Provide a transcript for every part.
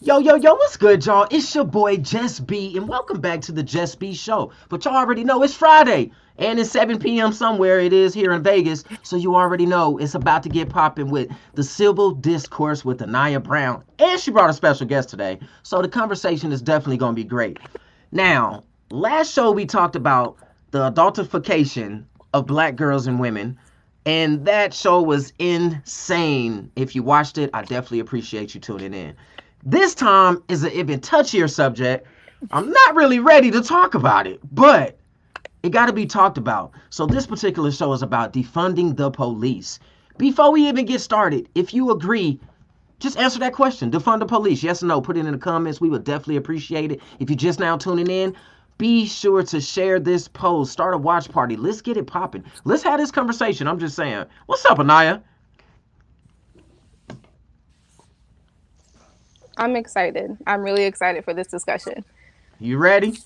Yo, what's good, y'all? It's your boy Just B, and welcome back to the Just B Show. But y'all already know it's Friday, and it's 7 p.m. somewhere it is here in Vegas, so you already know it's about to get popping with the Civil Discourse with ANIYAH Brown. And she brought a special guest today, so the conversation is definitely going to be great. Now, last show we talked about the adultification of black girls and women, and that show was insane. If you watched it, I definitely appreciate you tuning in. This time is an even touchier subject. I'm not really ready to talk about it, but it got to be talked about. So this particular show is about defunding the police. Before we even get started, if you agree, just answer that question. Defund the police, yes or no? Put it in the comments. We would definitely appreciate it. If you're just now tuning in, be sure to share this post. Start a watch party. Let's get it popping. Let's have this conversation. I'm just saying. What's up, ANIYAH? I'm excited. I'm really excited for this discussion. You ready?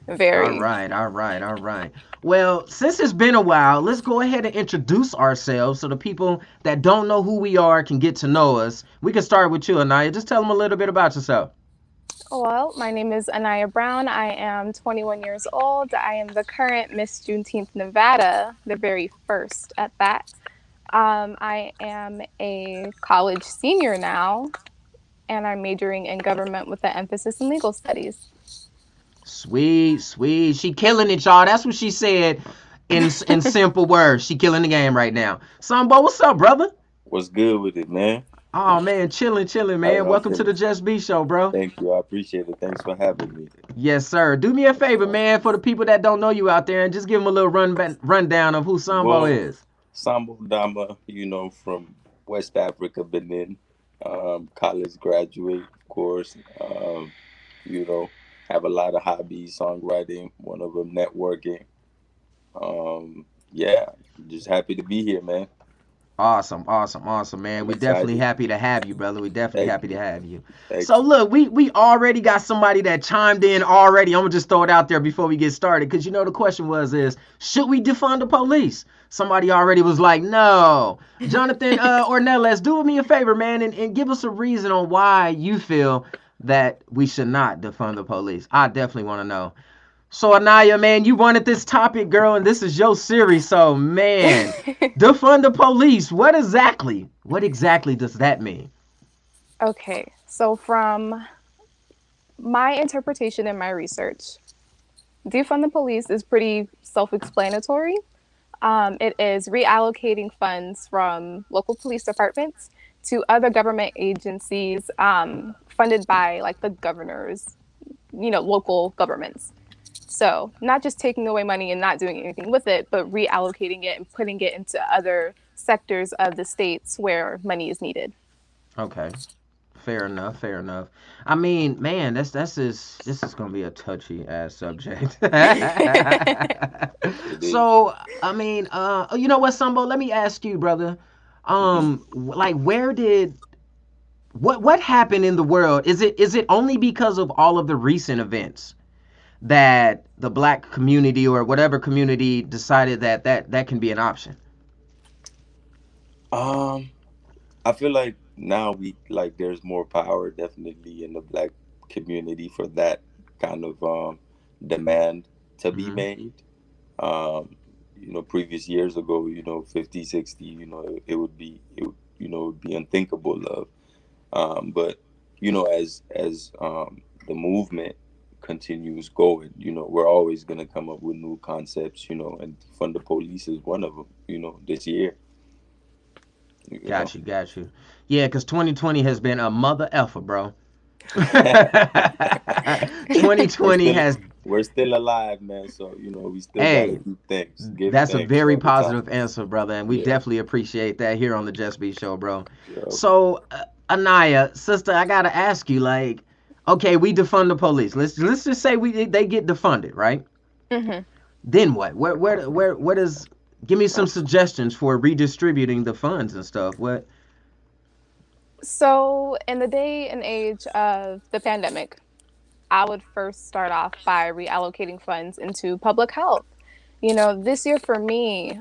All Very. right, all right, all right. Well, since it's been a while, let's go ahead and introduce ourselves so the people that don't know who we are can get to know us. We can start with you, ANIYAH. Just tell them a little bit about yourself. Well, my name is ANIYAH Brown. I am 21 years old. I am the current Miss Juneteenth Nevada, the very first at that. I am a college senior now, and I'm majoring in government with an emphasis in legal studies. Sweet, sweet. She killing it, y'all. That's what she said in simple words. She killing the game right now. Sambo, what's up, brother? What's good with it, man? Oh man, chilling, chilling, How man. y'all Welcome to the feeling? Just Be Show, bro. Thank you. I appreciate it. Thanks for having me. Yes, sir. Do me a favor, man, for the people that don't know you out there, and just give them a little rundown of who Sambo Well, is. Sambo Dama, from West Africa, Benin, college graduate, of course. You know, have a lot of hobbies, songwriting, one of them networking. Yeah, just happy to be here, man. Awesome, awesome, awesome, man. I'm We definitely excited. happy to have you, brother. We definitely Thank happy to you. have you. Thank So you. look, we already got somebody that chimed in already. I'm gonna just throw it out there before we get started, because you know the question is should we defund the police? Somebody already was like, no. Jonathan Ornelas, do me a favor, man, and give us a reason on why you feel that we should not defund the police. I definitely want to know. So ANIYAH, man, you wanted this topic, girl, and this is your series. So man, defund the police. What exactly does that mean? Okay, so from my interpretation and my research, defund the police is pretty self explanatory. It is reallocating funds from local police departments to other government agencies funded by like the governors, local governments. So not just taking away money and not doing anything with it, but reallocating it and putting it into other sectors of the states where money is needed. Okay. Fair enough, fair enough. I mean, man, this is gonna be a touchy ass subject. It is. So, I mean, you know what, Sambo? Let me ask you, brother. Mhm. Like, what happened in the world? Is it only because of all of the recent events that the black community or whatever community decided that can be an option? Um, I feel like now we like there's more power definitely in the black community for that kind of demand to be Hmm. made. Um, previous years ago, 50, 60, it would be it would be unthinkable of. But as the movement continues going, we're always gonna come up with new concepts, and fund the police is one of them, this year, you know. Got you, got you. Yeah, because 2020 has been a mother effer, bro. we're 2020 still has, we're still alive, man. So we still gotta hey, do things, give that's a thanks very all the time. positive answer, brother, and we Yeah, definitely appreciate that here on the Just Be Show, bro. yeah. So, ANIYAH, sister, I gotta ask you, like, okay, we defund the police. Let's just say they get defunded, right? Hmm. Then what? Where does? Give me some suggestions for redistributing the funds and stuff. What? So, in the day and age of the pandemic, I would first start off by reallocating funds into public health. This year for me,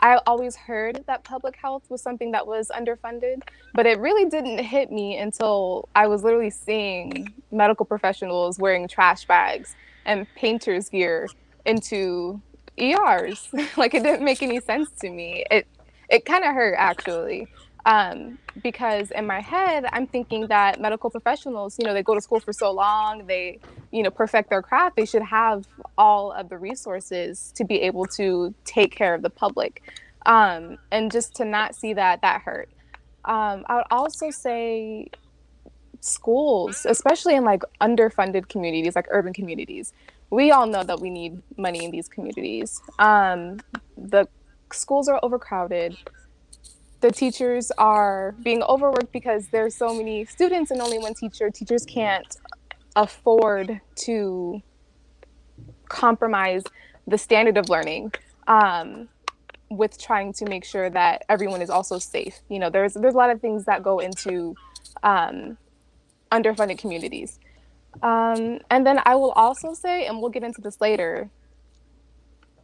I always heard that public health was something that was underfunded, but it really didn't hit me until I was literally seeing medical professionals wearing trash bags and painter's gear into ERs. Like it didn't make any sense to me. It kind of hurt actually. Because in my head, I'm thinking that medical professionals, they go to school for so long, they perfect their craft, they should have all of the resources to be able to take care of the public. And just to not see that hurt. I would also say schools, especially in like underfunded communities, like urban communities. We all know that we need money in these communities. The schools are overcrowded. The teachers are being overworked because there's so many students and only one teacher. Teachers can't afford to compromise the standard of learning, with trying to make sure that everyone is also safe. There's a lot of things that go into underfunded communities. And then I will also say, and we'll get into this later,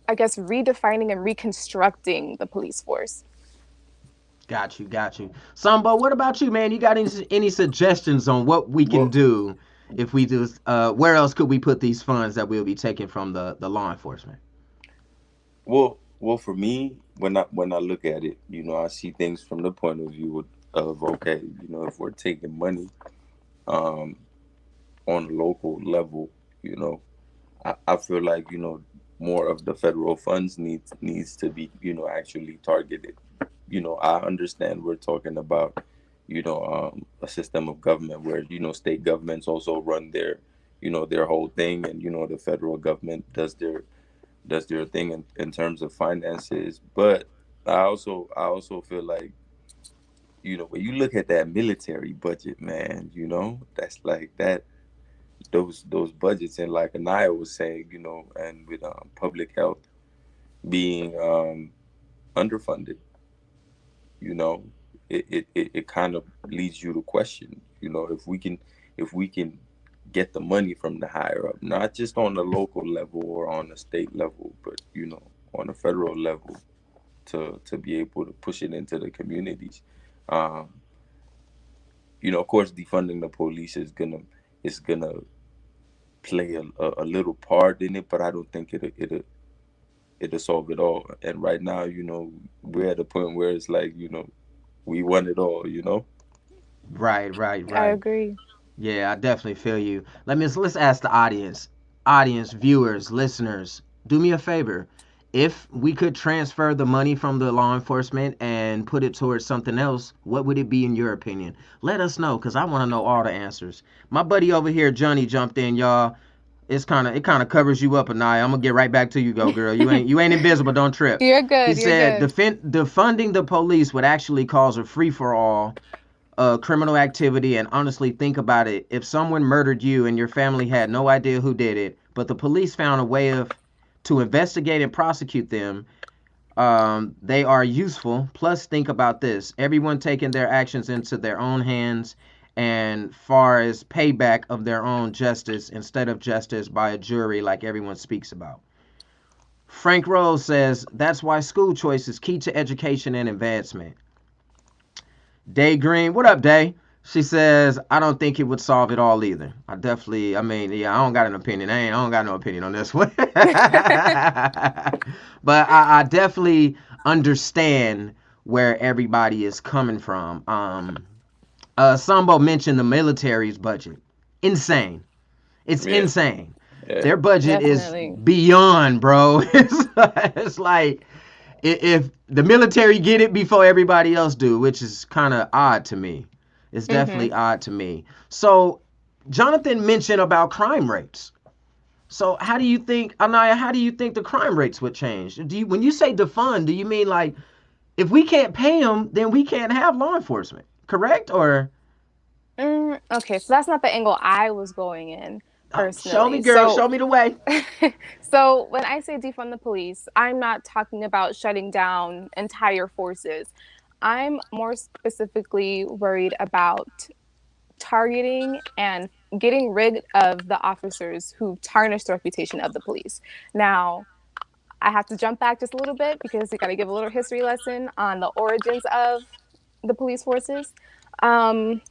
I guess redefining and reconstructing the police force. Got you, got you. Sambo, what about you, man? You got any suggestions on what we can Well, do if we do? Where else could we put these funds that we'll be taking from the law enforcement? well, for me, when I look at it, I see things from the point of view of, okay, if we're taking money um, on a local level, you know, I feel like more of the federal funds needs to be actually targeted. I understand we're talking about a system of government where state governments also run their whole thing, and the federal government does their thing in terms of finances. But I also feel like when you look at that military budget, man, that's like that those budgets, and like ANIYAH was saying, and with public health being underfunded, you know, it kind of leads you to question, if we can get the money from the higher up, not just on the local level or on the state level, but on the federal level, to be able to push it into the communities. Um, of course, defunding the police is gonna play a little part in it, but I don't think it'll solve it all. And right now, we're at a point where it's like, we want it all. Right, right, I right. agree. Yeah, I definitely feel you. Let's ask the audience, viewers, listeners. Do me a favor. If we could transfer the money from the law enforcement and put it towards something else, what would it be in your opinion? Let us know, cause I want to know all the answers. My buddy over here, Johnny, jumped in, y'all. It kind of covers you up, and I'm gonna get right back to you, go girl. You ain't invisible. Don't trip. You're He good. You're said good. defunding the police would actually cause a free for all criminal activity. And honestly, think about it. If someone murdered you and your family had no idea who did it, but the police found a way of to investigate and prosecute them, they are useful. Plus, think about this: everyone taking their actions into their own hands, and far as payback of their own justice instead of justice by a jury, like everyone speaks about. Frank Rose says that's why school choice is key to education and advancement. Day Green, what up, Day? She says, I don't think it would solve it all either. I mean, yeah, I don't got an opinion. I don't got no opinion on this one. But I definitely understand where everybody is coming from. Sambo mentioned the military's budget. Insane. It's Yeah, insane. yeah, Their budget is Definitely. beyond, bro. It's like if the military get it before everybody else do, which is kind of odd to me. It's Mm-hmm. definitely odd to me. So, Jonathan mentioned about crime rates. So, how do you think, Anaya? How do you think the crime rates would change? When you say defund, do you mean like if we can't pay them, then we can't have law enforcement? Correct? Or Okay, so that's not the angle I was going in oh, show me, personally. girl, So show me the way. so when I say defund the police, I'm not talking about shutting down entire forces. I'm more specifically worried about targeting and getting rid of the officers who tarnish the reputation of the police. Now, I have to jump back just a little bit because we got to give a little history lesson on the origins of the police forces. Um,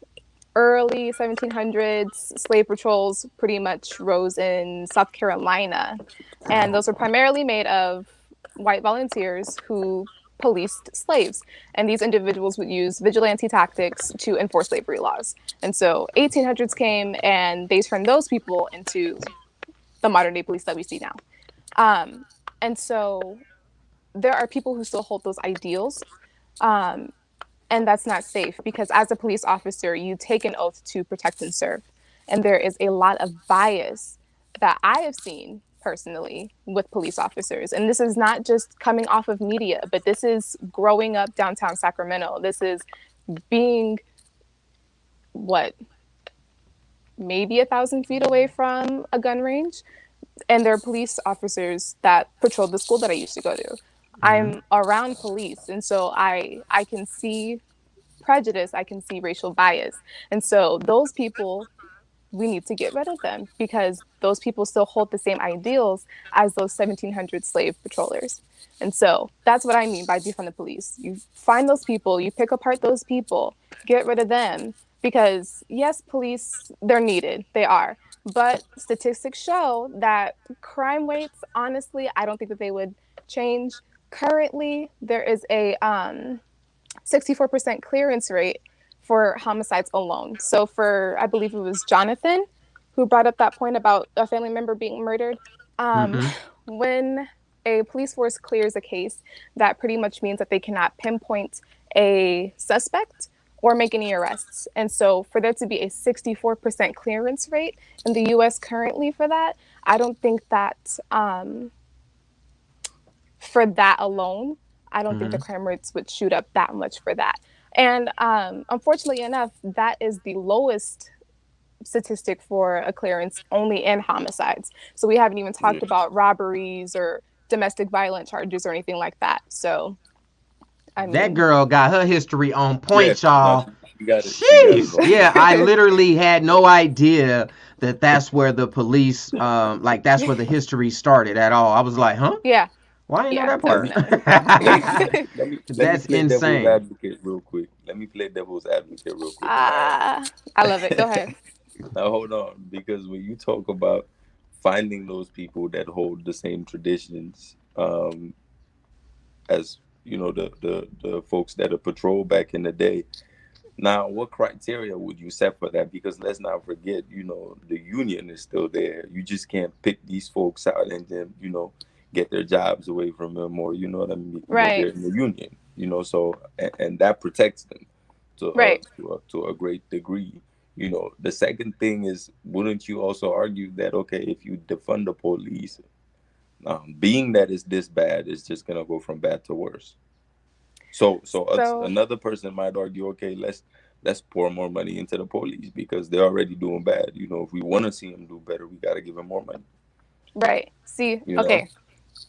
Early 1700s, slave patrols pretty much rose in South Carolina, and those were primarily made of white volunteers who policed slaves. And these individuals would use vigilante tactics to enforce slavery laws. And so 1800s came and they turned those people into the modern day police that we see now. And so there are people who still hold those ideals. Um, and that's not safe because as a police officer, you take an oath to protect and serve. And there is a lot of bias that I have seen personally with police officers. And this is not just coming off of media, but this is growing up downtown Sacramento. This is being, what, maybe 1,000 feet away from a gun range. And there are police officers that patrol the school that I used to go to. I'm around police, and so I can see prejudice, I can see racial bias. And so those people, we need to get rid of them because those people still hold the same ideals as those 1700 slave patrollers. And so that's what I mean by defund the police. You find those people, you pick apart those people, get rid of them because yes, police, they're needed. They are. But statistics show that crime rates, honestly, I don't think that they would change. Currently, there is a 64% clearance rate for homicides alone. So for, I believe it was Jonathan who brought up that point about a family member being murdered. When a police force clears a case, that pretty much means that they cannot pinpoint a suspect or make any arrests. And so for there to be a 64% clearance rate in the US currently for that, I don't think that for that alone, I don't think the crime rates would shoot up that much for that. And unfortunately enough, that is the lowest statistic for a clearance only in homicides. So we haven't even talked about robberies or domestic violence charges or anything like that. So, I mean, That girl got her history on point, Yeah, no, y'all. you got it. Jeez. Yeah, I literally had no idea that that's where the police, like that's where the history started at all. I was like, huh? yeah, Why ain't know yeah, that part? definitely. Let me That's play devil's insane. advocate real quick. Let me play devil's advocate real quick. I love it. Go ahead. Now hold on, because when you talk about finding those people that hold the same traditions, as you know, the folks that are patrol back in the day. Now, what criteria would you set for that? Because let's not forget, you know, the union is still there. You just can't pick these folks out and then, you know, get their jobs away from them, or you know what I mean. You know, they're Right, in the union, you know, so and that protects them right. to a great degree. You know, the second thing is, wouldn't you also argue that okay, if you defund the police, being that it's this bad, it's just gonna go from bad to worse. So So, another person might argue, okay, let's pour more money into the police because they're already doing bad. You know, if we want to see them do better, we got to give them more money. right. See, You know, okay,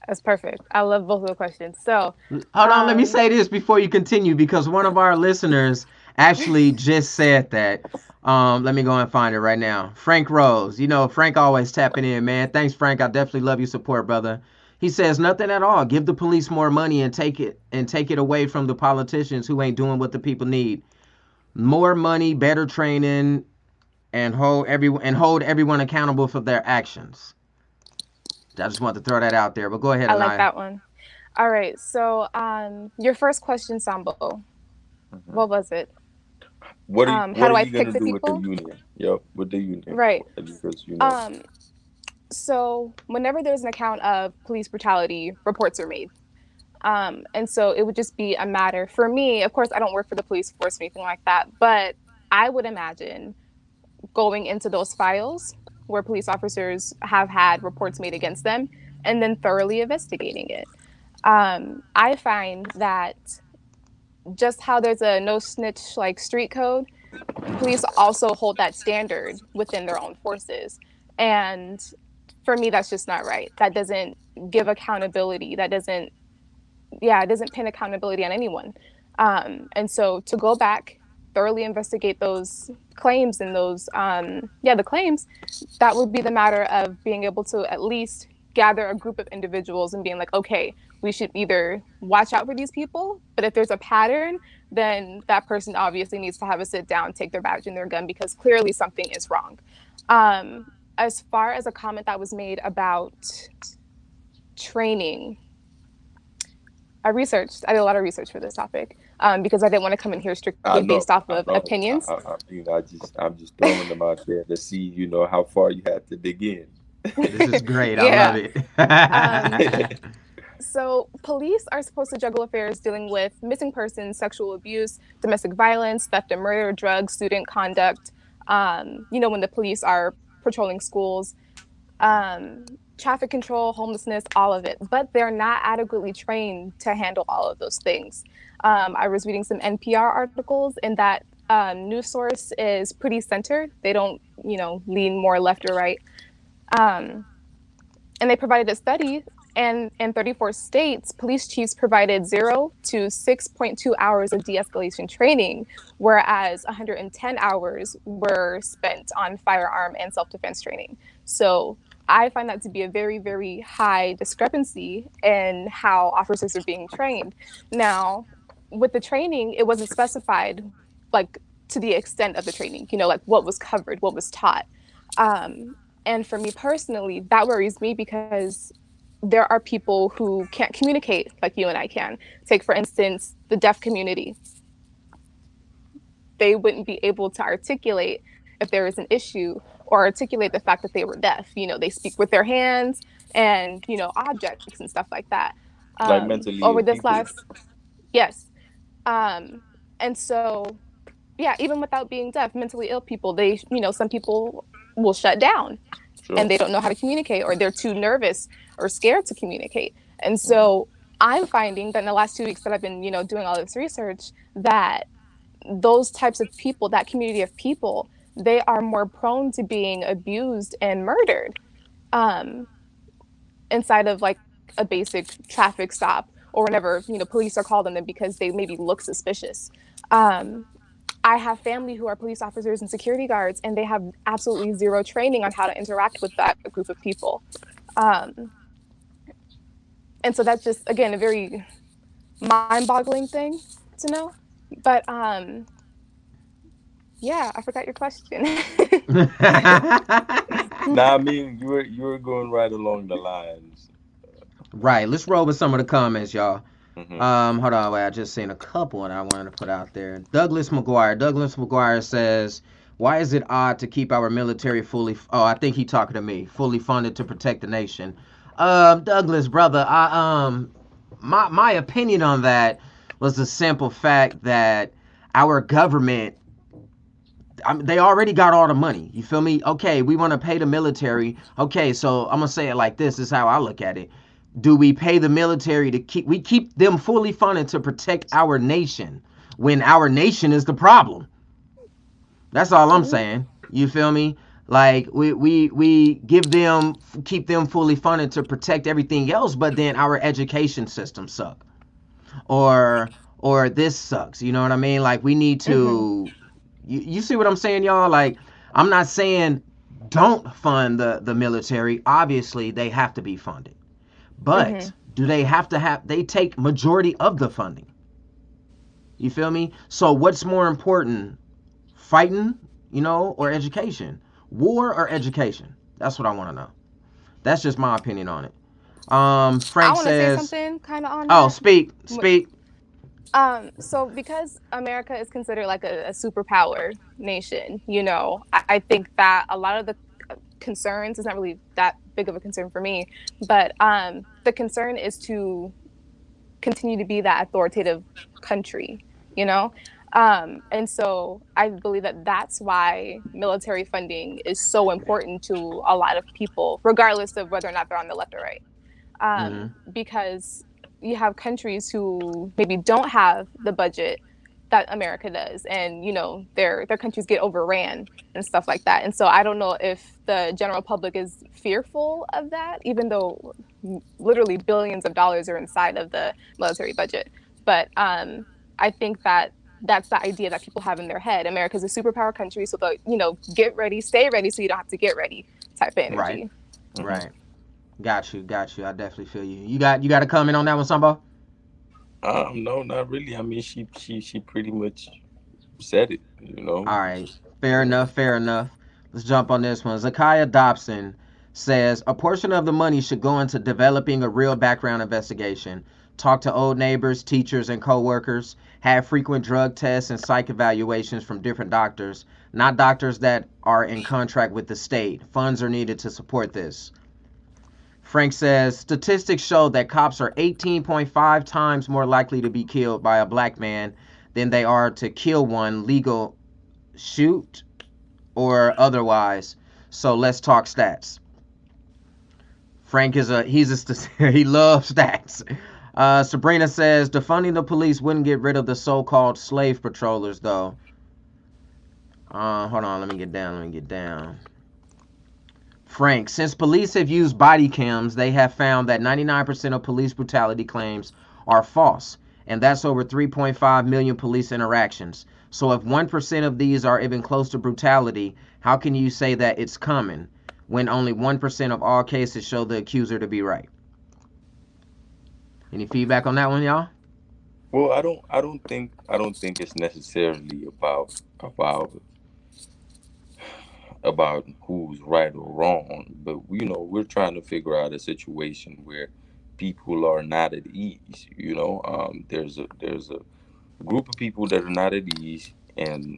that's perfect. I love both of the questions. So, Hold on, let me um, say this before you continue because one of our listeners actually just said that. Let me go and find it right now. Frank Rose. You know, Frank always tapping in, man. Thanks, Frank. I definitely love your support, brother. He says nothing at all. Give the police more money and take it away from the politicians who ain't doing what the people need. More money, better training, and hold everyone accountable for their actions. I just want to throw that out there. But go ahead, I like Anaya. that one. All right. So, your first question, Sambo, Mhm. what was it? How what do are I you pick gonna the do with the people? union? Yep, with the union, Right. because you know. Um, so whenever there's an account of police brutality, reports are made. And so it would just be a matter for me. Of course, I don't work for the police force or anything like that, but I would imagine going into those files where police officers have had reports made against them and then thoroughly investigating it. I find that just how there's a no snitch like street code, police also hold that standard within their own forces. And for me, that's just not right. That doesn't give accountability. That doesn't, yeah, it doesn't pin accountability on anyone. And so to go back, thoroughly investigate those claims and those, the claims, that would be the matter of being able to at least gather a group of individuals and being like, okay, we should either watch out for these people, but if there's a pattern, then that person obviously needs to have a sit down, take their badge and their gun, because clearly something is wrong. As far as a comment that was made about training, I did a lot of research for this topic, because I didn't want to come in here strictly based off of opinions. I'm just throwing them out there to see, how far you have to dig in. This is great. Yeah. I love it. So police are supposed to juggle affairs dealing with missing persons, sexual abuse, domestic violence, theft and murder, drugs, student conduct, when the police are patrolling schools, traffic control, homelessness, all of it. But they're not adequately trained to handle all of those things. I was reading some NPR articles, and that news source is pretty centered. They don't, lean more left or right. And they provided a study, and in 34 states, police chiefs provided 0 to 6.2 hours of de-escalation training, whereas 110 hours were spent on firearm and self-defense training. So I find that to be a very, very high discrepancy in how officers are being trained. Now, with the training, it wasn't specified, like, to the extent of the training, like what was covered, what was taught. And for me personally, that worries me, because there are people who can't communicate like you and I can. Take, for instance, the deaf community. They wouldn't be able to articulate if there is an issue, or articulate the fact that they were deaf. They speak with their hands and, objects and stuff like that. Like mentally over this people. last, yes. And so, yeah, even without being deaf, mentally ill people, they, some people will shut down. Sure. And they don't know how to communicate, or they're too nervous or scared to communicate. And so I'm finding that in the last 2 weeks that I've been, doing all this research, that those types of people, that community of people, they are more prone to being abused and murdered inside of like a basic traffic stop, or whenever, police are called on them because they maybe look suspicious. I have family who are police officers and security guards, and they have absolutely zero training on how to interact with that group of people. And so that's just, again, a very mind-boggling thing to know. But yeah, I forgot your question. Nah, I mean, you were going right along the lines. Right. Let's roll with some of the comments, y'all. Hold on, wait, I just seen a couple and I wanted to put out there. Douglas McGuire says, why is it odd to keep our military I think he talking to me, fully funded to protect the nation? Douglas, brother, my opinion on that was the simple fact that our government, they already got all the money. You feel me? Okay, we want to pay the military. Okay, so I'm going to say it like this. This is how I look at it. Do we pay the military to keep them fully funded to protect our nation when our nation is the problem? That's all I'm saying. You feel me? Like we keep them fully funded to protect everything else, but then our education system suck. Or this sucks. You know what I mean? Like we need to you see what I'm saying, y'all? Like I'm not saying don't fund the military. Obviously, they have to be funded. But do they they take majority of the funding? You feel me? So what's more important, fighting, or education? War or education? That's what I want to know. That's just my opinion on it. Frank says, say something kind of on that. Oh, speak. So because America is considered like a superpower nation, I think that a lot of the concerns is not really that big of a concern for me, but the concern is to continue to be that authoritative country, and so I believe that that's why military funding is so important to a lot of people, regardless of whether or not they're on the left or right, because you have countries who maybe don't have the budget that America does, and their countries get overran and stuff like that. And so I don't know if the general public is fearful of that, even though literally billions of dollars are inside of the military budget. But I think that that's the idea that people have in their head. America's a superpower country, so get ready, stay ready, so you don't have to get ready type of energy. Right. Got you, got you. I definitely feel you. You got a comment on that one, Sambo? No, not really. I mean, she pretty much said it. All right, fair Yeah. enough, fair enough. Let's jump on this one. Zakiah Dobson says a portion of the money should go into developing a real background investigation. Talk to old neighbors, teachers, and coworkers. Have frequent drug tests and psych evaluations from different doctors, not doctors that are in contract with the state. Funds are needed to support this. Frank says statistics show that cops are 18.5 times more likely to be killed by a black man than they are to kill one legal shoot or otherwise. So let's talk stats. Frank is he loves stats. Sabrina says defunding the police wouldn't get rid of the so-called slave patrollers though. Hold on, let me get down. Frank, since police have used body cams, they have found that 99% of police brutality claims are false, and that's over 3.5 million police interactions. So if 1% of these are even close to brutality, how can you say that it's common when only 1% of all cases show the accuser to be right? Any feedback on that one, y'all? Well, I don't think it's necessarily about who's right or wrong, but we're trying to figure out a situation where people are not at ease. There's a group of people that are not at ease, and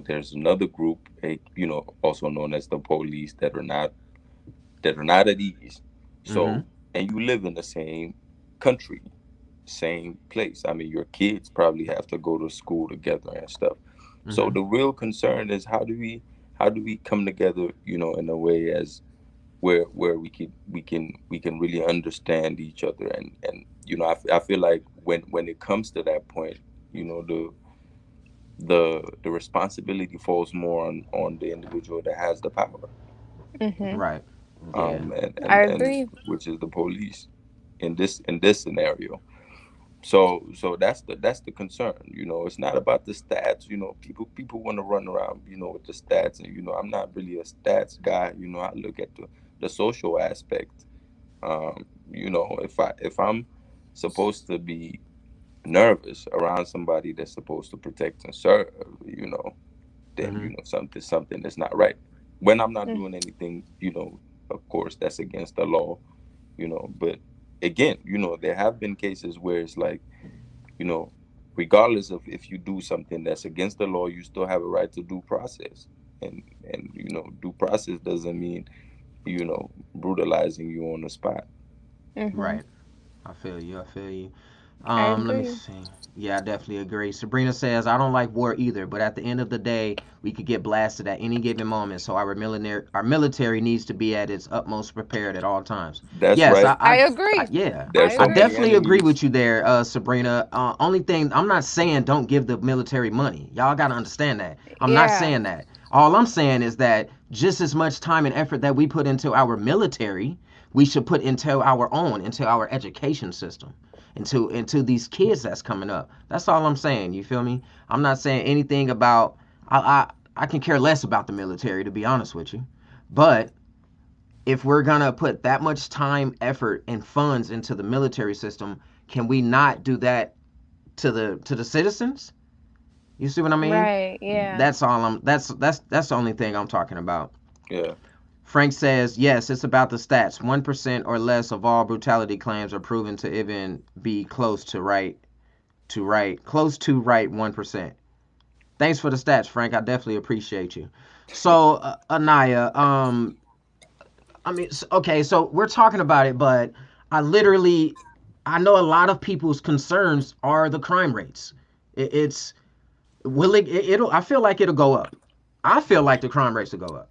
there's another group, also known as the police, that are not at ease. Mm-hmm. So, and you live in the same country, same place. I mean, your kids probably have to go to school together and stuff. So Mm-hmm. the real concern is how do we come together, in a way as where we can really understand each other, and I feel like when it comes to that point, the responsibility falls more on the individual that has the power, Mm-hmm. Right. Yeah. I and agree. which is the police in this scenario. So that's the concern. It's not about the stats. People want to run around, with the stats, and I'm not really a stats guy. I look at the social aspect. If I'm supposed to be nervous around somebody that's supposed to protect and serve, then Mm-hmm. something is not right. When I'm not Mm. doing anything, of course that's against the law. But again, there have been cases where it's like, you know, regardless of if you do something that's against the law, you still have a right to due process. And due process doesn't mean, brutalizing you on the spot. Mm-hmm. Right. I feel you. I feel you. I Let me agree. see. Yeah, I definitely agree. Sabrina says, I don't like war either, but at the end of the day, we could get blasted at any given moment. So our military needs to be at its utmost prepared at all times. That's Yes, right. I agree. yeah, I There's I so agree. many definitely agree enemies. with you there, Sabrina. Only thing, I'm not saying don't give the military money. Y'all got to understand that. I'm not Yeah. saying that. All I'm saying is that just as much time and effort that we put into our military, we should put into our education system, into these kids that's coming up. That's all I'm saying. You feel me? I'm not saying anything about. I can care less about the military, to be honest with you, but if we're gonna put that much time, effort, and funds into the military system, can we not do that to the citizens? You see what I mean? Right. Yeah. That's all I'm. That's the only thing I'm talking about. Yeah. Frank says, yes, it's about the stats. 1% or less of all brutality claims are proven to even be close to right 1%. Thanks for the stats, Frank. I definitely appreciate you. So, Anaya, I mean, okay, so we're talking about it, but I literally, I know a lot of people's concerns are the crime rates. It's will it'll. I feel like it'll go up. I feel like the crime rates will go up.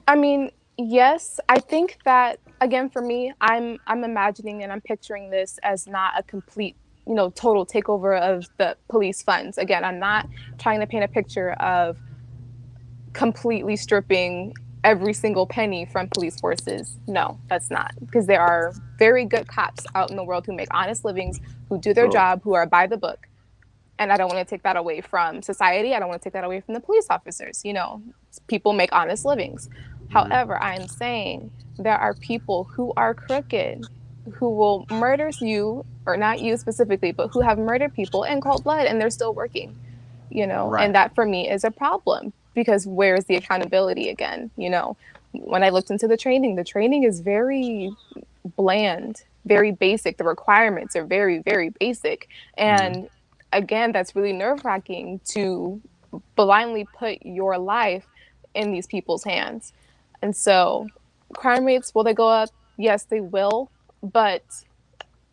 I mean, yes, I think that again for me, I'm imagining and I'm picturing this as not a complete, total takeover of the police funds. Again, I'm not trying to paint a picture of completely stripping every single penny from police forces. No, that's not. Because there are very good cops out in the world who make honest livings, who do their So job, who are by the book. And I don't want to take that away from society. I don't want to take that away from the police officers. People make honest livings. Mhm. However, I am saying there are people who are crooked, who will murder you, or not you specifically, but who have murdered people in cold blood and they're still working, and Right. that for me is a problem because where's the accountability again? When I looked into the training is very bland, very basic. The requirements are very, very basic. Mhm. And again, that's really nerve wracking to blindly put your life in these people's hands. And so, crime rates, will they go up? Yes, they will. But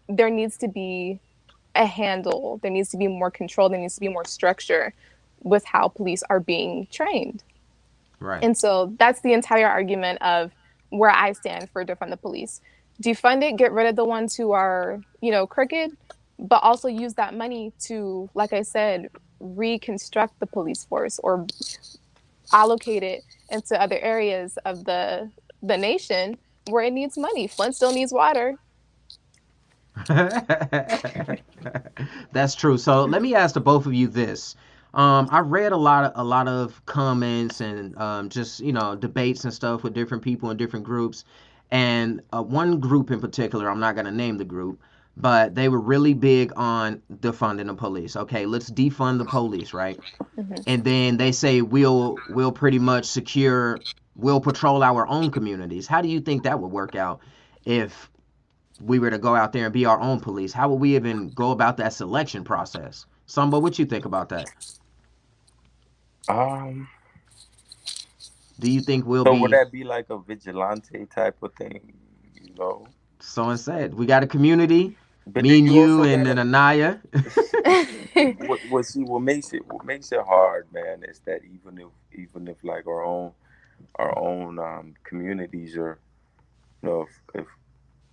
there needs to be a handle, there needs to be more control, there needs to be more structure with how police are being trained. Right. And so that's the entire argument of where I stand for defund the police. Defund it, get rid of the ones who are, crooked, but also use that money to, like I said, reconstruct the police force or allocate it into other areas of the nation where it needs money. Flint still needs water. That's true. So let me ask the both of you this. I read a lot of comments and just debates and stuff with different people in different groups, and one group in particular, I'm not gonna name the group, but they were really big on defunding the police. Okay, let's defund the police, right? Mm-hmm. And then they say we'll pretty much we'll patrol our own communities. How do you think that would work out if we were to go out there and be our own police? How would we even go about that selection process? Samba, what you think about that? Um, Do you think we'll so would be that be like a vigilante type of thing? You know, so and said? We got a community, but me then and you you also and then gotta. Anaya. What makes it hard, man, is that even if like our own communities are, if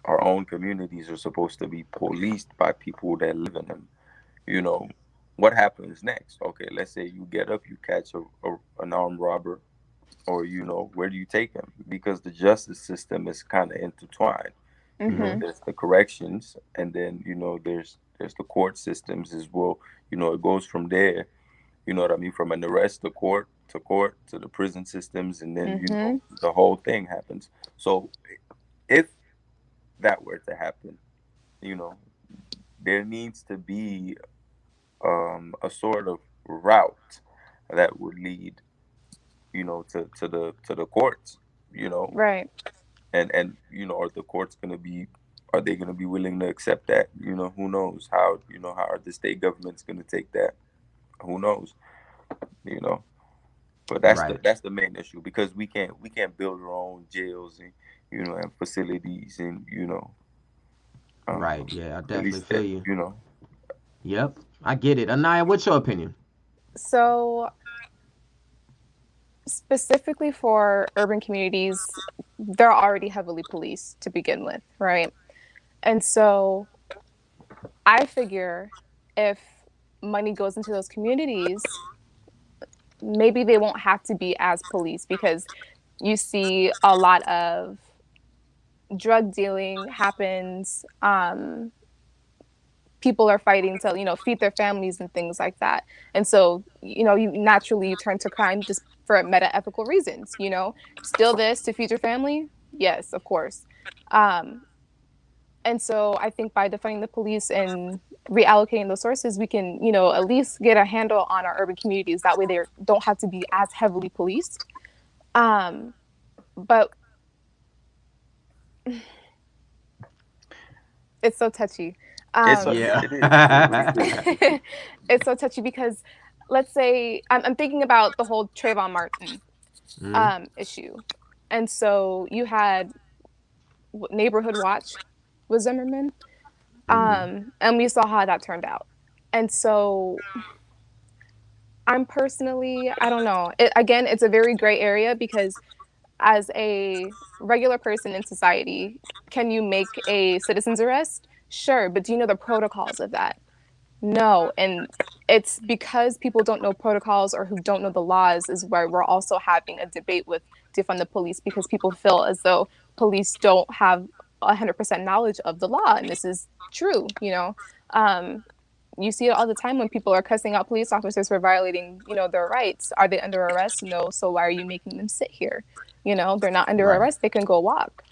our own communities are supposed to be policed by people that live in them, you know, what happens next? Okay, let's say you get up, you catch an armed robber, or where do you take him? Because the justice system is kind of intertwined. Mm-hmm. There's the corrections, and then there's the court systems as well. It goes from there. You know what I mean? From an arrest to the prison systems, and then Mm-hmm. the whole thing happens. So if that were to happen, you know, there needs to be a sort of route that would lead, to the courts, you know, Right. and are the courts are they gonna be willing to accept that? Who knows how are the state governments gonna take that? Who knows? You know, but that's the Right, that's the main issue, because we can't build our own jails and and facilities, and right. Yeah, I at definitely least feel that you. Yep, I get it. Anaya, what's your opinion? So, specifically for urban communities, they're already heavily policed to begin with, right? And so I figure if money goes into those communities, maybe they won't have to be as policed because you see a lot of drug dealing happens. People are fighting to feed their families and things like that, and so you naturally turn to crime just for meta ethical reasons. Steal this to feed your family, yes, of course. um, and so I think by defunding the police and reallocating those sources, we can at least get a handle on our urban communities. That way they don't have to be as heavily policed. But it's so touchy. It's a, um, Yeah. it is it really is. it's so touchy because let's say I'm thinking about the whole Trayvon Martin Mhm. issue. And so you had Neighborhood Watch with Zimmerman, Mhm. and we saw how that turned out. And so I'm personally, I don't know. Again, it's a very gray area because as a regular person in society, can you make a citizen's arrest? Sure, but do you know the protocols of that? No, and it's because people don't know protocols or who don't know the laws is where we're also having a debate with defund the police because people feel as though police don't have 100% knowledge of the law, and this is true. Um, you see it all the time when people are cussing out police officers for violating their rights. Are they under arrest? No. So why are you making them sit here? You know, they're not under Right. arrest. They can go walk.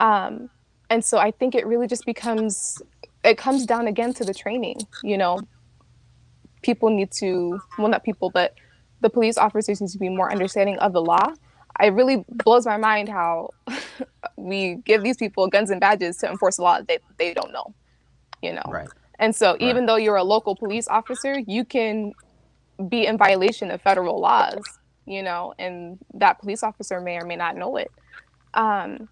And so I think it really just it comes down again to the training. You know, people need to, well, not people, but the police officers need to be more understanding of the law. It really blows my mind how we give these people guns and badges to enforce a law that they don't know, you know. Right. And so Right. even though you're a local police officer, you can be in violation of federal laws, you know, and that police officer may or may not know it. Um,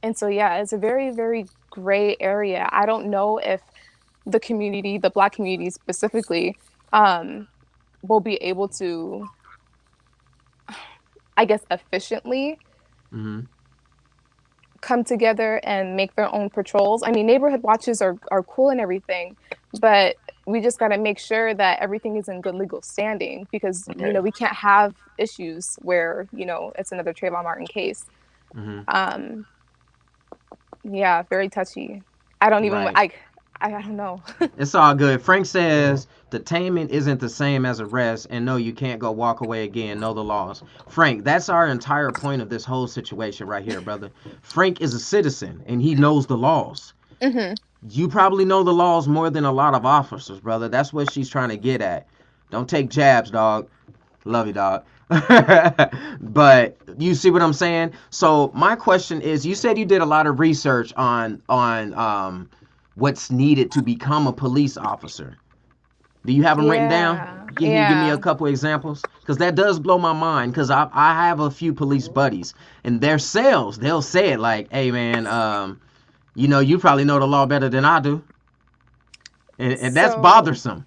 and so, yeah, it's a very, very gray area. I don't know if the community, the Black community specifically, will be able to, I guess, efficiently Mm-hmm. come together and make their own patrols. I mean, neighborhood watches are cool and everything, but we just got to make sure that everything is in good legal standing because, you know, we can't have issues where, you know, it's another Trayvon Martin case. Mm-hmm. Yeah, very touchy. I don't even, Right. I don't know. It's all good. Frank says detainment isn't the same as arrest, and no, you can't go walk away again. Know the laws. Frank, that's our entire point of this whole situation right here, brother. Frank is a citizen, and he knows the laws. Mm-hmm. You probably know the laws more than a lot of officers, brother. That's what she's trying to get at. Don't take jabs, dog. Love you, dog. But you see what I'm saying? So my question is, you said you did a lot of research on what's needed to become a police officer. Do you have them written down? Yeah, Can you give me a yeah. couple examples? Because that does blow my mind. Because I have a few police buddies, and their cells, they'll say it like, "Hey man, you know, you probably know the law better than I do," and that's So, bothersome.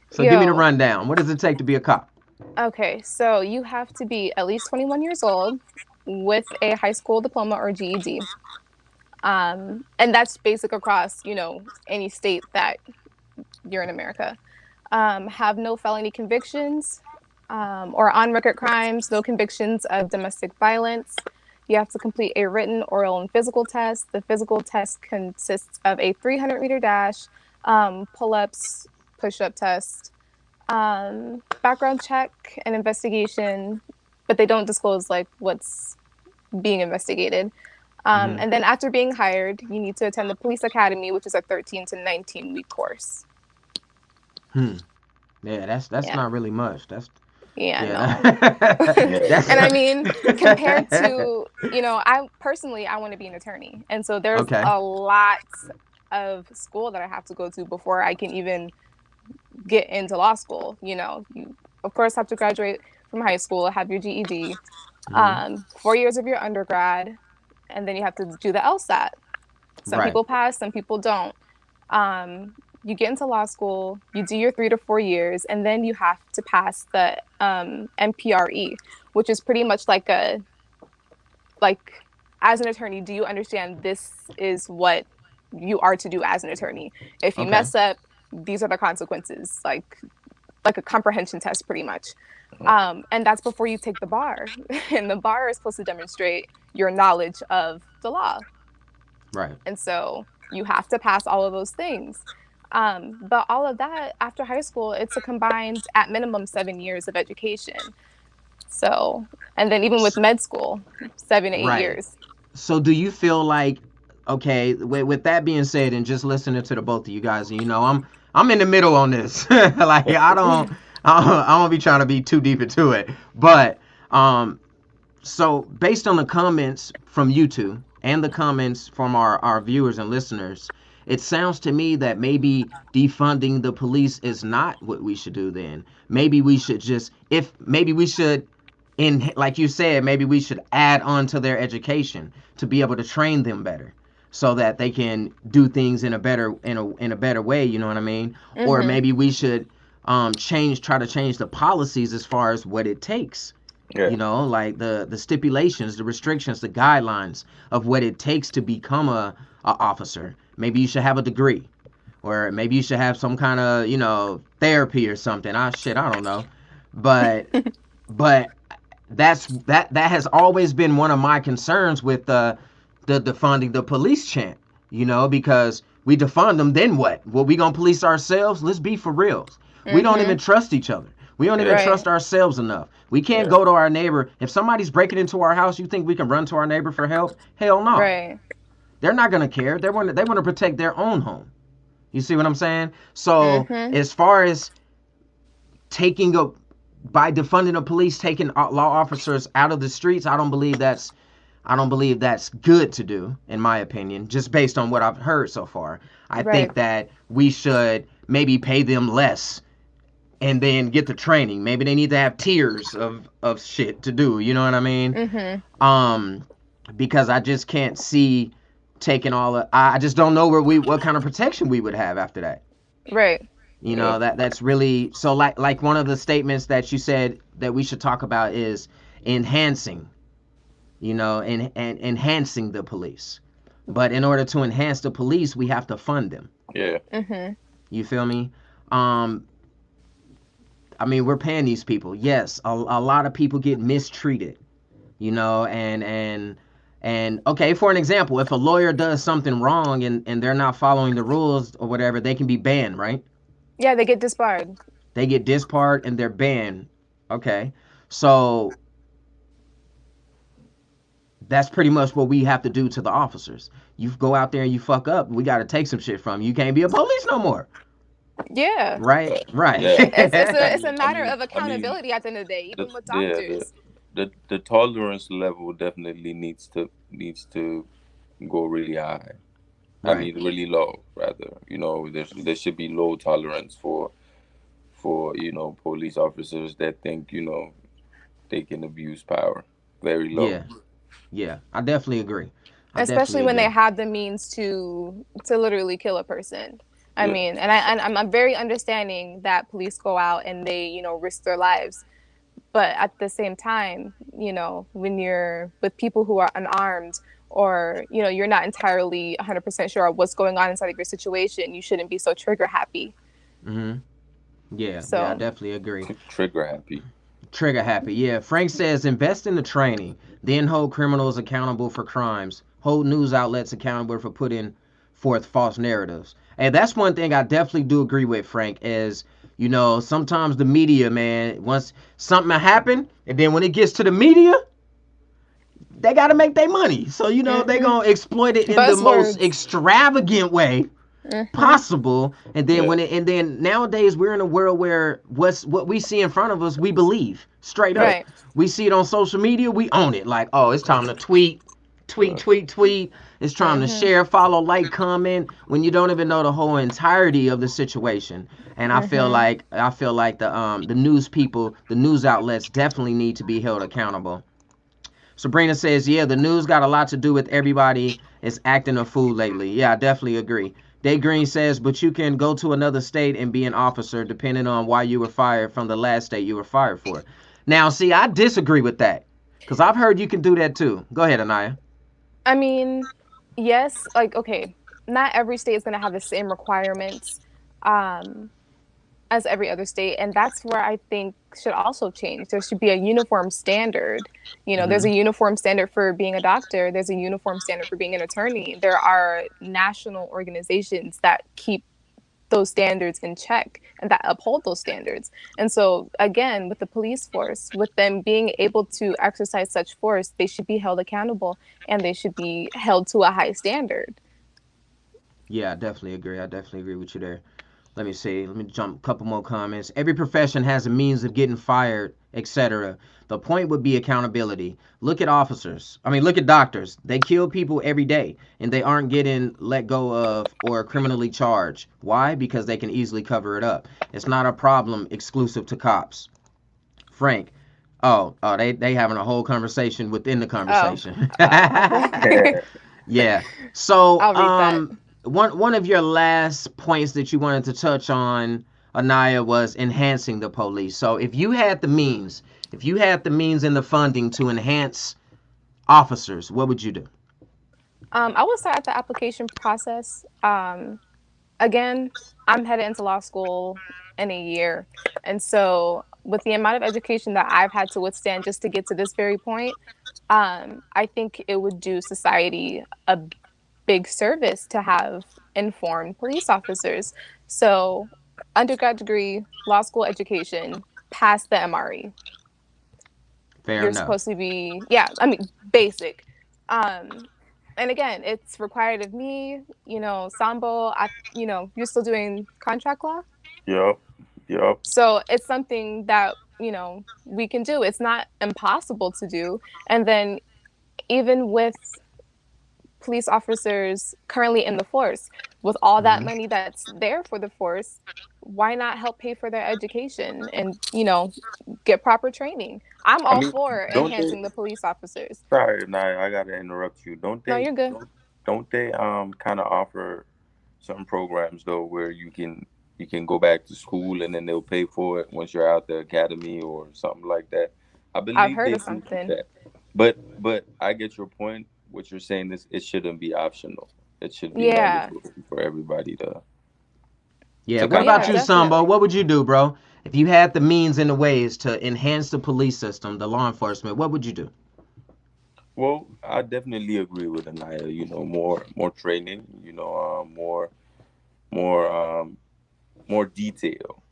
So give me the yo, rundown. What does it take to be a cop? okay, so you have to be at least 21 years old with a high school diploma or GED. And that's basic across, you know, any state that you're in America. Have no felony convictions or on record crimes, no convictions of domestic violence. You have to complete a written, oral, and physical test. The physical test consists of a 300-meter dash, pull ups, push up test, background check, and investigation, but they don't disclose like what's being investigated. Hmm. And then after being hired, you need to attend the police academy, which is a 13 to 19-week course. Hmm. Yeah, that's Yeah. not really much. That's Yeah, yeah. no. That's And I mean, compared to, you know, I personally, I want to be an attorney. And so there's okay. a lot of school that I have to go to before I can even get into law school. You know, you, of course, have to graduate from high school, have your GED, Hmm. 4 years of your undergrad, and then you have to do the LSAT. Some Right. people pass, some people don't. You get into law school, you do your 3 to 4 years, and then you have to pass the MPRE, which is pretty much like as an attorney, do you understand this is what you are to do as an attorney? If you Okay. mess up, these are the consequences, like a comprehension test, pretty much. And that's before you take the bar. And the bar is supposed to demonstrate your knowledge of the law. Right. And so you have to pass all of those things. But all of that after high school, it's a combined, at minimum, 7 years of education. So, and then even with med school, 7 to 8 Right. years. So do you feel like, okay, with that being said, and just listening to the both of you guys, you know, I'm in the middle on this. Like I don't be trying to be too deep into it, but so based on the comments from you two and the comments from our viewers and listeners, it sounds to me that maybe defunding the police is not what we should do then. Maybe we should just, if maybe we should, in like you said, maybe we should add on to their education to be able to train them better so that they can do things in a better in a better way, you know what I mean? Or Mm-hmm. maybe we should try to change the policies as far as what it takes, Yeah. you know, like the stipulations, the restrictions, the guidelines of what it takes to become a officer. Maybe you should have a degree, or maybe you should have some kind of, you know, therapy or something. I don't know, but but that has always been one of my concerns with the defunding the police chant, you know, because we defund them, then what we gonna police ourselves? Let's be for reals. We don't Mm-hmm. even trust each other. We don't even Yeah. Right. trust ourselves enough. We can't Yeah. go to our neighbor. If somebody's breaking into our house, you think we can run to our neighbor for help? Hell no. Right. They're not gonna care. They want to protect their own home. You see what I'm saying? So Mhm. as far as taking a by defunding the police, taking law officers out of the streets, I don't believe that's good to do, in my opinion, just based on what I've heard so far. I Right. think that we should maybe pay them less and then get the training. Maybe they need to have tiers of shit to do. You know what I mean? Mhm. Um, because I just can't see taking all of. I just don't know what kind of protection we would have after that. Right. You Yeah. know that's really so like one of the statements that you said that we should talk about is enhancing, and enhancing the police. But in order to enhance the police, we have to fund them. Yeah. Mhm. You feel me? Um, I mean, we're paying these people. Yes, a lot of people get mistreated, and okay, for an example, if a lawyer does something wrong and they're not following the rules or whatever, they can be banned, right? Yeah, they get disbarred. They get disbarred and they're banned. Okay. So that's pretty much what we have to do to the officers. You go out there and you fuck up, we got to take some shit from you. You can't be a police no more. Yeah. Right? Right. Yeah. It's a I matter mean, of I mean, accountability at the end of the day, the even with yeah, doctors. the tolerance level definitely needs to go really high. I Right. mean, really low, rather. There should be low tolerance for police officers that think they can abuse power. Very low. Yeah. Yeah. I definitely agree. I Especially definitely when they agree. have the means to literally kill a person. I Yeah. mean, and I'm very understanding that police go out and they, risk their lives. But at the same time, when you're with people who are unarmed, or you're not entirely 100% sure of what's going on inside of your situation, you shouldn't be so trigger happy. Mhm. Yeah. Yeah, I So definitely agree. Trigger happy. Trigger happy. Yeah. Frank says invest in the training, then hold criminals accountable for crimes. Hold news outlets accountable for putting forth false narratives. And that's one thing I definitely do agree with, Frank, is sometimes the media, man, once something happen, and then when it gets to the media, they got to make their money. So, they hmm going to exploit it in the most buzzwords. extravagant way hmm possible. And then Yeah. and then nowadays we're in a world where what we see in front of us we believe straight up. Right. We see it on social media, we own it. Like, oh, it's time to tweet, tweet, Right. tweet, tweet. It's time to hmm share, follow, like, comment, when you don't even know the whole entirety of the situation. And hmm I feel like the news people, the news outlets definitely need to be held accountable. Sabrina says, yeah, the news got a lot to do with everybody is acting a fool lately. Yeah, I definitely agree. Day Green says, but you can go to another state and be an officer depending on why you were fired from the last state you were fired for. Now, see, I disagree with that because I've heard you can do that too. Go ahead, Anaya. I mean, yes, like, okay, not every state is going to have the same requirements um, as every other state. And that's where I think should also change. There should be a uniform standard. There's Mm-hmm. a uniform standard for being a doctor, there's a uniform standard for being an attorney. There are national organizations that keep those standards in check and that uphold those standards. And so, again, with the police force, with them being able to exercise such force, they should be held accountable and they should be held to a high standard. Yeah, I definitely agree. I definitely agree with you there. Let me see. Let me jump a couple more comments. Every profession has a means of getting fired, etc. The point would be accountability. Look at officers. I mean, look at doctors. They kill people every day and they aren't getting let go of or criminally charged. Why? Because they can easily cover it up. It's not a problem exclusive to cops. Frank. Oh, they having a whole conversation within the Oh, conversation. okay. Yeah. So, I'll read that. one of your last points that you wanted to touch on, Anaya, was enhancing the police. So, if you had the means and the funding to enhance officers, what would you do? I will start at the application process. Again, I'm headed into law school in a year. And so, with the amount of education that I've had to withstand just to get to this very point, I think it would do society a big service to have informed police officers. So, undergrad degree, law school education, past the MRE. Fair You're enough. supposed to be, yeah, I mean, basic. Um, and again, it's required of me, Sambo, you're still doing contract law. Yep. Yep. So it's something that, we can do. It's not impossible to do. And then even with police officers currently in the force, with all that Hmm. money that's there for the force, why not help pay for their education and, get proper training? I'm I all mean, for don't they? enhancing the police officers. Sorry, Naya, I gotta interrupt you. No, you're good. Don't they kind of offer some programs though where you can go back to school and then they'll pay for it once you're out the academy or something like that. I I've believe heard they of do something. that. But I get your point. What you're saying is it shouldn't be optional. It should be Yeah. mandatory for everybody Yeah. to What kind of about Yeah, you, have. Sambo? definitely. What would you do, bro? If you had the means and the ways to enhance the police system, the law enforcement, what would you do? Well, I definitely agree with Anaya. More training. More more detail.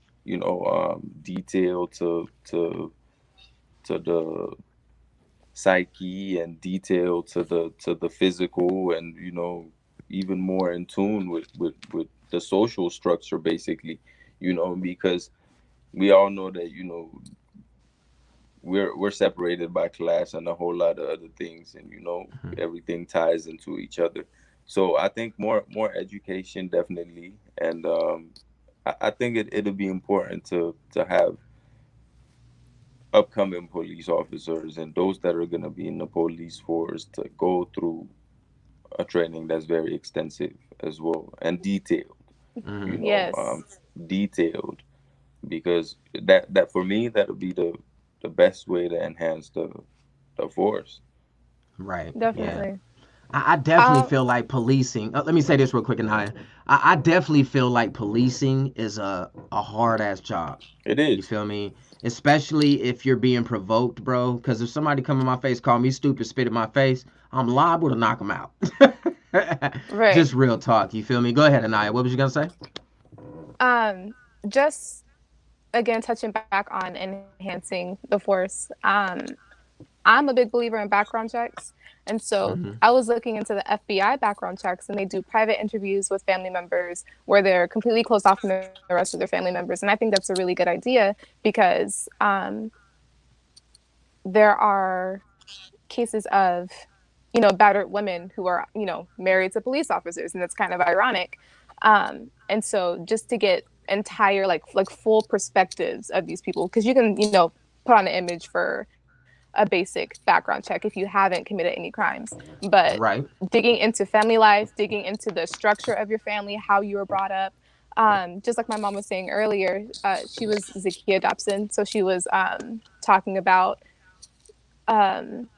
Detail to the psyche and detail to the physical, and even more in tune with the social structure, basically. Because we all know that we're separated by class and a whole lot of other things, and Mhm. everything ties into each other. So I think more education, definitely. And I think it'll be important to have upcoming police officers and those that are going to be in the police force to go through a training that's very extensive as well and detailed. you Hmm. know Yes, um detailed, because that for me, that'll be the best way to enhance the force. Right. Yeah. definitely. I definitely Um, feel like policing. Let me say this real quick, and I definitely feel like policing is a hard ass job. It You is. feel me? Especially if you're being provoked, bro. Because if somebody come in my face, call me stupid, spit in my face, I'm liable to knock them out. right. Just real talk. You feel me? Go ahead, Anaya. What was you gonna say? Um, just again touching back on enhancing the force. I'm a big believer in background checks. And so Hmm. I was looking into the FBI background checks, and they do private interviews with family members where they're completely closed off from the rest of their family members. And I think that's a really good idea because there are cases of, battered women who are, married to police officers. And that's kind of ironic. And so just to get entire, like full perspectives of these people, because you can, put on an image for a basic background check if you haven't committed any crimes. But Right. digging into family life, digging into the structure of your family, how you were brought up, just like my mom was saying earlier, she was Zakia Dobson, so she was talking about um,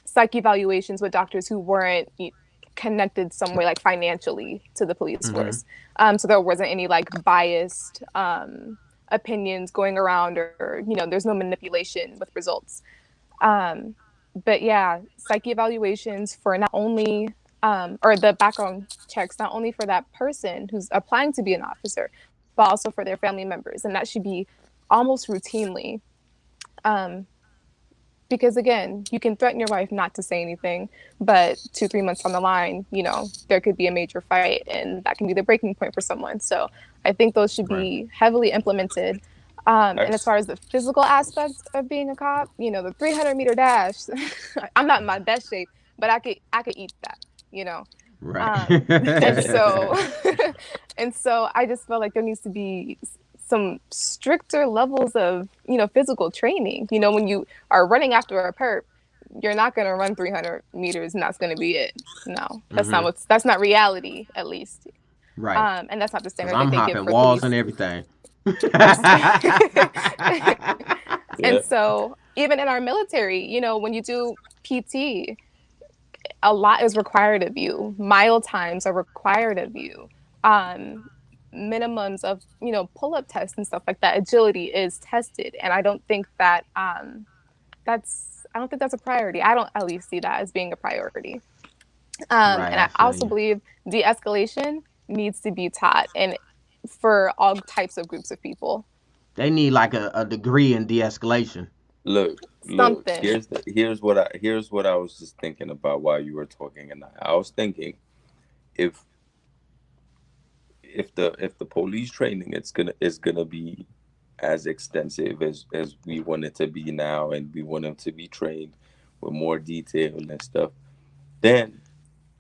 psych evaluations with doctors who weren't connected some way, like financially, to the police Hmm. force. So there wasn't any like biased opinions going around, or there's no manipulation with results. Um, but yeah, psych evaluations for not only or the background checks not only for that person who's applying to be an officer, but also for their family members, and that should be almost routinely. Um, because again, you can threaten your wife not to say anything, but 2 3 months on the line, there could be a major fight, and that can be the breaking point for someone. So I think those should Right. be heavily implemented. And as Ex- far as the physical aspects of being a cop, the 300-meter dash, I'm not in my best shape, but I could eat that, you know. Right. And so and so I just felt like there needs to be some stricter levels of physical training. When you are running after a perp, you're not going to run 300 meters and that's going to be it. No, Hmm. that's not reality, at least. Right. And that's not the Cause standard I'm that they give hopping for walls and police. everything. And yeah. so even in our military, when you do PT, a lot is required of you. Mile times are required of you. Um, Minimums of pull-up tests and stuff like that. Agility is tested, and I don't think that's a priority. I don't at least see that as being a priority. Right. And I I feel also you. believe de-escalation needs to be taught, and for all types of groups of people. They need like a degree in de-escalation. Look. Something. Here's what I was just thinking about while you were talking, and I was thinking if if the police training it's gonna be as extensive as we want it to be now, and we want them to be trained with more detail and stuff, then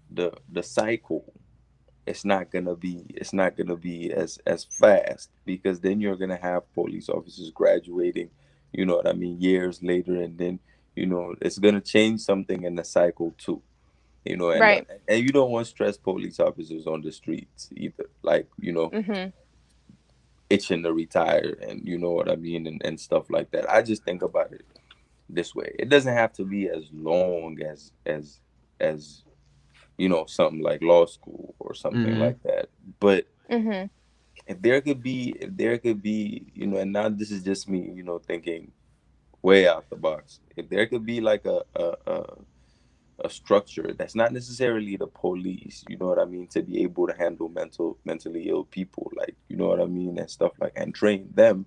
the cycle it's not gonna be as fast, because then you're gonna have police officers graduating, you know what I mean, years later, and then it's gonna change something in the cycle too, and Right. and you don't want stressed police officers on the streets either, like Mm-hmm. itching to retire, and you know what I mean, and stuff like that. I just think about it this way: it doesn't have to be as long as something like law school or something Mm-hmm. like that, but Mm-hmm. if there could be, and now this is just me, thinking way out the box. If there could be like a structure that's not necessarily the police, you know what I mean, to be able to handle mentally ill people, like you know what I mean, and stuff like, and train them,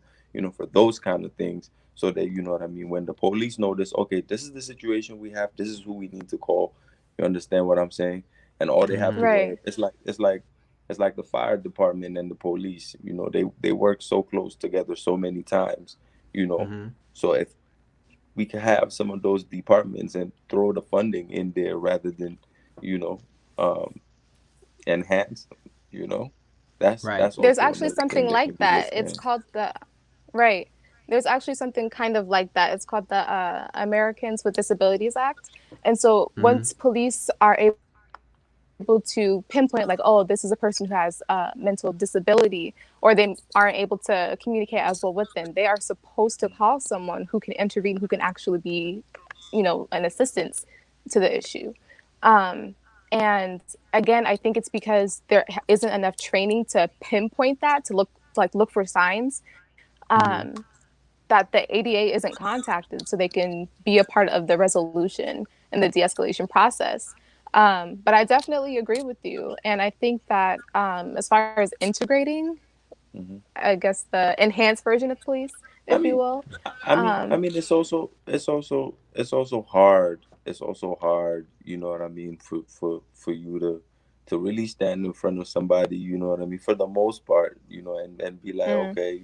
for those kind of things, so that you know what I mean, when the police notice, okay, this is the situation we have, this is who we need to call. You understand what I'm saying? And all they have Mm-hmm. to Right. it's like the fire department and the police, they work so close together so many times, you know. Mm-hmm. So if we can have some of those departments and throw the funding in there rather than, you know, um, enhance them, Right. that's There's also actually another thing something that can like be that. looked It's at. called the right. There's actually something kind of like that. It's called the Americans with Disabilities Act. And so Mm-hmm. once police are able to pinpoint, like, oh, this is a person who has mental disability, or they aren't able to communicate as well with them, they are supposed to call someone who can intervene, who can actually be, an assistance to the issue. Um, and again, I think it's because there isn't enough training to pinpoint that, to look for signs, Mm-hmm. um, that the ADA isn't contacted so they can be a part of the resolution and the de-escalation process. But I definitely agree with you, and I think that as far as integrating, Hmm. I guess the enhanced version of police, I if you mean, will. I mean, it's also hard. It's also hard. You know what I mean, for you to really stand in front of somebody. You know what I mean, for the most part. And be like, Mm, okay,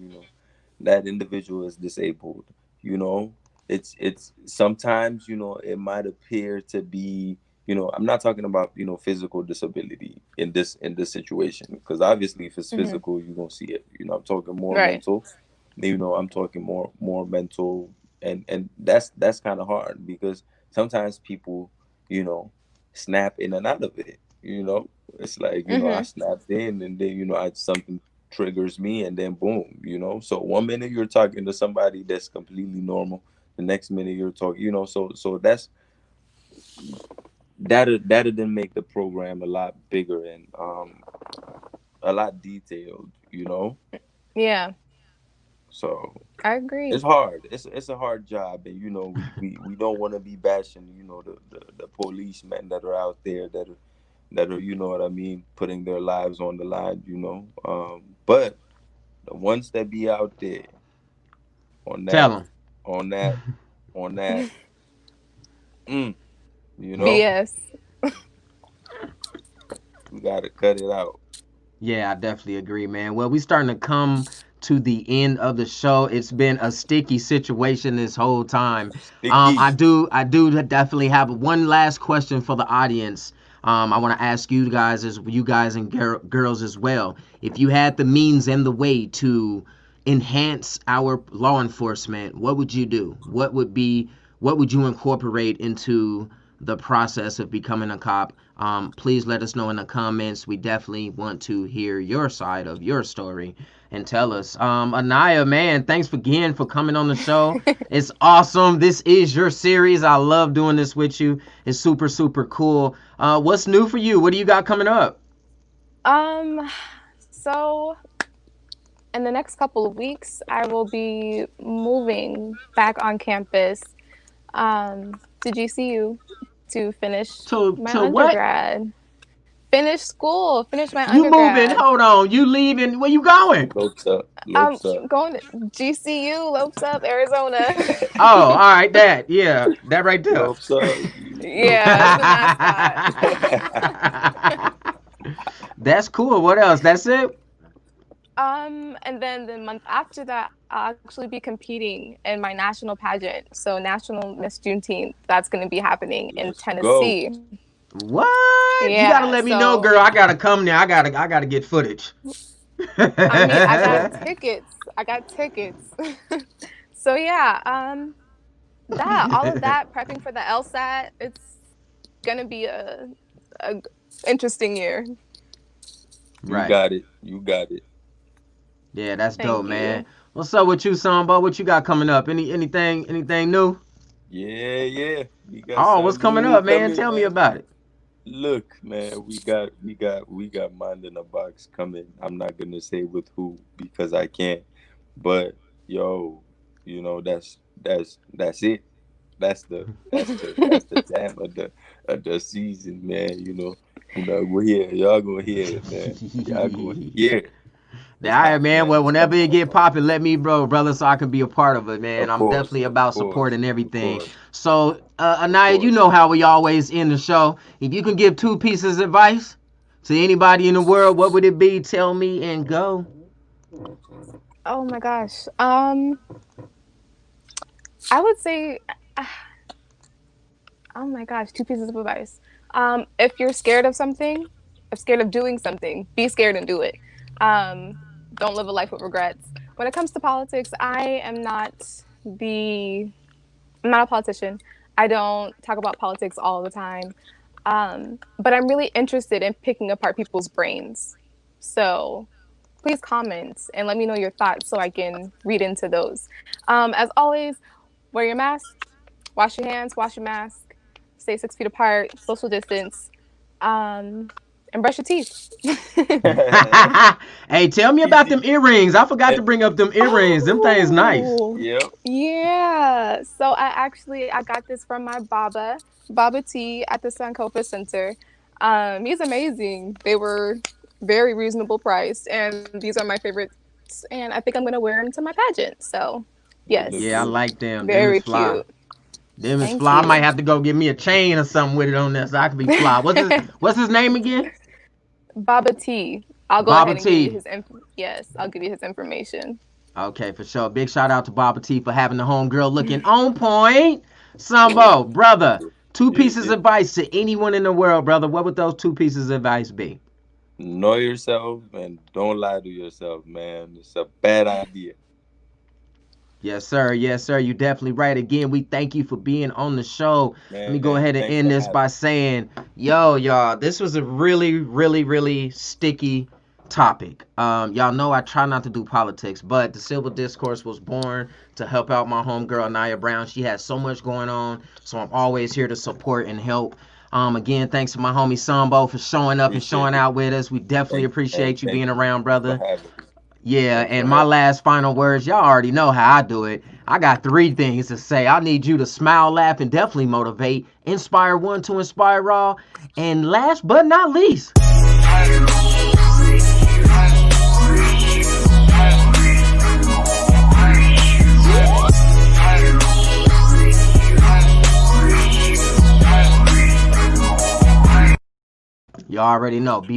that individual is disabled. You know, it's sometimes, it might appear to be. I'm not talking about, physical disability in this situation, because obviously if it's mm-hmm. physical, you're gonna see it. I'm talking more Right. mental. I'm talking more mental, and that's kind of hard, because sometimes people, you know snap in and out of it. It's like, I Mm-hmm. snapped in, and then, something triggers me, and then boom. So 1 minute you're talking to somebody that's completely normal, the next minute you're talking, so that'll then make the program a lot bigger, and a lot detailed. Yeah, So I agree. it's hard. It's a hard job, and we don't want to be bashing, the policemen that are out there, that are, you know what I mean, putting their lives on the line. But the ones that be out there on Tell that them. on that on that, mm, you know, BS. we gotta cut it out. Yeah, I definitely agree, man. Well, we starting to come to the end of the show. It's been a sticky situation this whole time. I Sticky. do definitely have one last question for the audience. I want to ask you guys and girls as well. If you had the means and the way to enhance our law enforcement, what would you do? What would you incorporate into the process of becoming a cop? Please let us know in the comments. We definitely want to hear your side of your story and tell us. ANIYAH, man, thanks again for coming on the show. It's awesome. This is your series. I love doing this with you. It's super, super cool. What's new for you? What do you got coming up? um, so in the next couple of weeks, I will be moving back on campus to GCU to finish my To what? undergrad. finish school, finish my You undergrad. moving? Hold on. You leaving? Where you going? Lopes up. I'm Lopes up. going to GCU, Lopes Up, Arizona. Oh, all right. That. Yeah. That right there. Lopes up. Yeah, it's the mascot. That's cool. What else? That's it? And then the month after that, I'll actually be competing in my national pageant. So National Miss Juneteenth, that's going to be happening in Tennessee. What? Yeah, you gotta let me know, girl. I gotta come there. I gotta get footage. I mean, I got tickets. So yeah, all of that, prepping for the LSAT, it's gonna be a interesting year. Right. You got it. Yeah, that's Thank dope, you. man. What's up with you, Sambo? What you got coming up? Anything new? Yeah. We got What's something coming new up, man? coming, Tell me about it. Look, man, we got Mind in a Box coming. I'm not gonna say with who because I can't. But yo, that's it. That's the time of the season, man. We're here. Y'all gonna hear it, man. Y'all gonna hear it. All right, man. Well, whenever it get popping, let me know, brother, so I can be a part of it, man. I'm definitely about supporting everything. So, ANIYAH, you know how we always end the show. If you can give 2 pieces of advice to anybody in the world, what would it be? Tell me and go. Oh my gosh. I would say, oh my gosh, 2 pieces of advice. If you're scared of something, if scared of doing something, be scared and do it. Don't live a life with regrets. When it comes to politics, I'm not a politician. I don't talk about politics all the time. But I'm really interested in picking apart people's brains. So please comment and let me know your thoughts so I can read into those. As always, wear your mask, wash your hands, wash your mask, stay 6 feet apart, social distance, and brush your teeth. Hey, tell me about them earrings. I forgot to bring up them earrings. Them things nice. Yep. Yeah. So I got this from my Baba T at the Sankofa Center. He's amazing. They were very reasonable priced, and these are my favorites. And I think I'm gonna wear them to my pageant. So, yes. Yeah, I like them. Very them is fly. cute. Them is fly. I might have to go get me a chain or something with it on there so I can be fly. What's his name again? Baba T. I'll go Baba ahead and T. give you his I'll give you his information. Okay, for sure. Big shout out to Baba T for having the homegirl looking on point. Sambo, brother, 2 pieces of advice to anyone in the world, brother. What would those 2 pieces of advice be? Know yourself and don't lie to yourself, man. It's a bad idea. Yes, sir. Yes, sir. You definitely right. Again, we thank you for being on the show. Let me go ahead and end this by saying, y'all, this was a really, really, really sticky topic. Y'all know I try not to do politics, but the Civil Discourse was born to help out my homegirl, ANIYAH Brown. She has so much going on, so I'm always here to support and help. Again, thanks to my homie Sambo for showing up and showing out with us. We definitely appreciate you being around, brother. Yeah, and my last final words, y'all already know how I do it. I got 3 things to say. I need you to smile, laugh, and definitely motivate. Inspire one to inspire all. And last but not least, y'all already know. Be